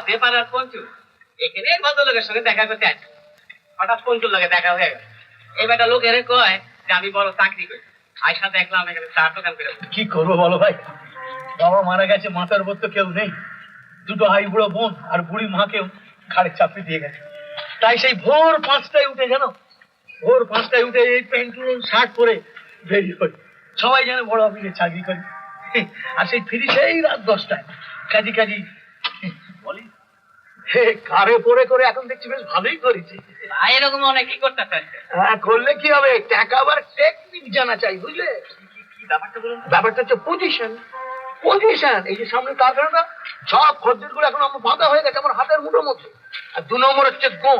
Paper আর পঞ্চু এখানে ভদ্রলোকের সঙ্গে দেখা করতে আছে। হঠাৎ পঞ্চুর লোকে দেখা হয়ে গেল। এই বেটা লোক এর কয় যে আমি বড় চাকরি করি, আয়সা দেখলাম এখানে চার দোকান করে। কি করবো বলো ভাই, বাবা মারা গেছে, মাথার উপর তো কেউ নেই, দুটো হাই বুড়ো বোন আর বুড়ি মাকেও ঘাড়ে চাপিয়ে দিয়ে গেছে। তাই সেই ভোর 5টায় উঠে, জানো, ভোর 5টায় উঠে এই প্যান্ট শার্ট পরে বেরিয়ে পড়ি। সবাই যেন বড় অফিসে চাকরি করি, আর সেই ফিরি সেই রাত 10টায়। কাজী বলি কারে পরে করে এখন দেখছি বেশ ভালোই করেছে। এরকম অনেক কি করতে চাইছে। হ্যাঁ, করলে কি হবে, টাকা আবার টেকনিক জানা চাই, বুঝলে? ব্যাপারটা বলুন। ব্যাপারটা হচ্ছে পজিশন। এই যে সামনে কারখানাটা, সব খদ্দের গুলো এখন আমার বাঁধা হয়ে গেছে আমার হাতের মুঠোর মধ্যে। আর 2 নম্বর হচ্ছে গো।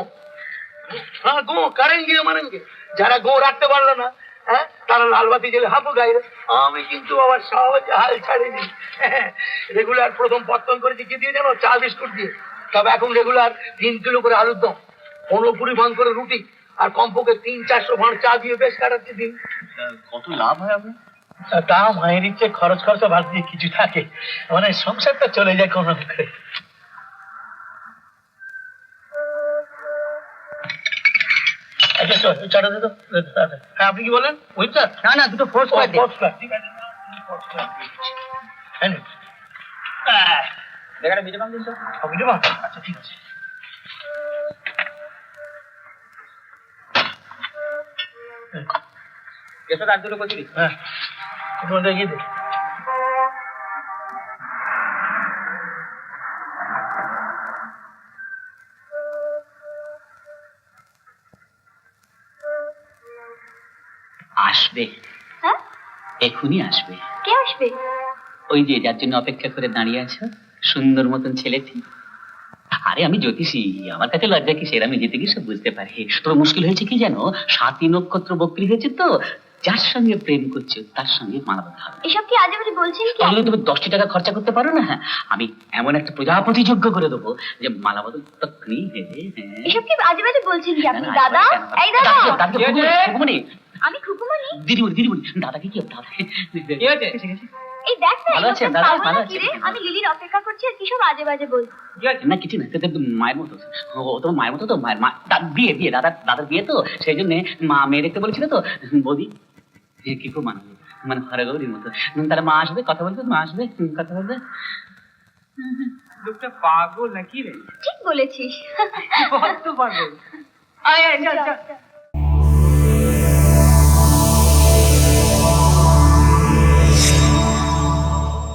হ্যাঁ, গো কারেঙ্গে মারেঙ্গে। যারা গো রাখতে পারলো না, হ্যাঁ, তারা লালবাতি জেলে হাঁপু গাইলে। আমি কিন্তু আবার সহজে হাল ছাড়িনি। রেগুলার প্রথম পত্তন করেছি কি দিয়ে জানো? চা বিস্কুট দিয়ে। তবে এখন রেগুলার 3 কিলো করে আলুর দম, 15 পুরি ভাঙ করে রুটি, আর কমপক্ষে 300-400 ভাঁড় চা দিয়ে বেশ কাটাচ্ছি দিন। কত লাভ হয় আপনার? তা মায়ের ইচ্ছে খরচ খরচা বাদ দিয়ে কিছু থাকে, মানে সংসারটা চলে যায় কোনো করে। আচ্ছা চাটা দে তো। হ্যাঁ, আপনি কি বলেন? ওই স্যার? না না, দুটো ফোর্স করে দিন। ঠিক আছে, দেখাটা বিজে পান দিন তো। আচ্ছা ঠিক আছে। এসব আর দুটো কচুরি। হ্যাঁ, একটু দেখিয়ে দে। আসবে। হ্যাঁ, এখনই আসবে। কে আসবে? ওই যে যার জন্য অপেক্ষা করে দাঁড়িয়ে আছো, সুন্দর মতন ছেলেটি। আরে আমি জ্যোতিষী, আমার কাছে লজ্জা কি, সেরা আমি যেতে গিয়ে সব বুঝতে পারি। তবে মুশকিল হয়েছে কি জানো, 7ই নক্ষত্র বক্রি হয়েছে তো, যার সঙ্গে প্রেম করছো তার সঙ্গে মানাতে হবে। এসব কি আজে বাজে বলছেন কি? তাহলে তুমি 10টি টাকা খরচা করতে পারো না? আমি এমন একটা প্রজাপতি যোগ্য করে দেবো যে মালাবদল তখনই হেরে। এসব কি আজে বাজে বলছেন কি আপনি? দাদা, এই দাদা, আমি খুকুমনি। দিদিমণি দাদাকে কি দাদা কি হয়েছে? এই দেখ না, ভালো আছেন দাদা? ভালো আছেন। আমি লিলির অপেক্ষা করছি, আর কিসব আজে বাজে বলছি। না কিছু না, তো মায়ের মতো। ও তোমার মায়ের মতো তো, মায়ের বিয়ে দাদার বিয়ে তো, সেই জন্য মা মেয়ে দেখতে বলেছিল তো। বৌদি কি খুব মানে হরগৌরীর মতো। তাহলে মা আসবে, কথা বলবে, মা আসবে, কথা বলবে। লোকটা পাগল নাকি রে? ঠিক বলেছিস। কত পাগল। আয় আয় চল চল।